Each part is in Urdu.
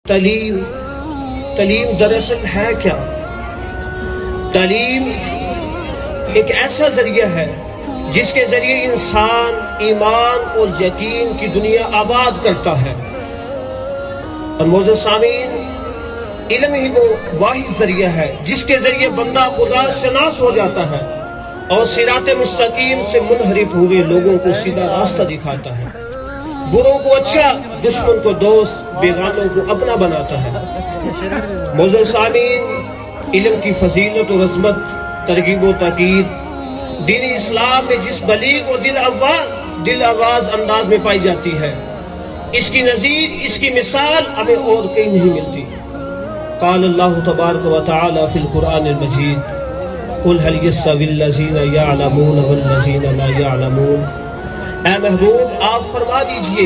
تعلیم دراصل ہے کیا؟ تعلیم ایک ایسا ذریعہ ہے جس کے ذریعے انسان ایمان اور یقین کی دنیا آباد کرتا ہے. اور معزز سامعین، علم ہی وہ واحد ذریعہ ہے جس کے ذریعے بندہ خدا شناس ہو جاتا ہے اور صراط مستقیم سے منحرف ہوئے لوگوں کو سیدھا راستہ دکھاتا ہے، بروں کو اچھا، دشمن کو دوست، بیگانوں کو اپنا بناتا ہے. معزز سامعین، علم کی فضیلت اور عظمت، ترغیب و تاکید دین اسلام میں جس بلیغ و دل آواز انداز میں پائی جاتی ہے، اس کی نظیر، اس کی مثال ہمیں اور کہیں نہیں ملتی. قال اللہ تبارک و تعالی فی القرآن المجید قل هل يستوي الذين يعلمون والذين لا يعلمون. اے محبوب آپ فرما دیجئے،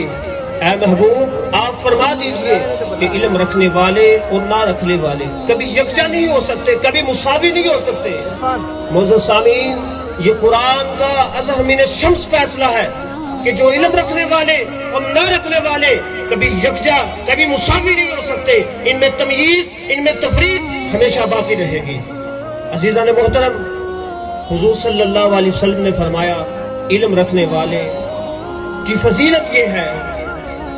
اے محبوب آپ فرما دیجئے کہ علم رکھنے والے اور نہ رکھنے والے کبھی یکجا نہیں ہو سکتے، کبھی مساوی نہیں ہو سکتے. معزز سامعین، یہ قرآن کا اظہر من الشمس فیصلہ ہے کہ جو علم رکھنے والے اور نہ رکھنے والے کبھی یکجا، کبھی مساوی نہیں ہو سکتے. ان میں تمییز، ان میں تفریق ہمیشہ باقی رہے گی. عزیزان محترم، حضور صلی اللہ علیہ وسلم نے فرمایا علم رکھنے والے کی فضیلت یہ ہے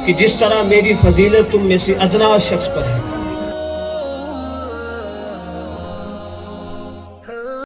کہ جس طرح میری فضیلت تم میں سے ادنا شخص پر ہے،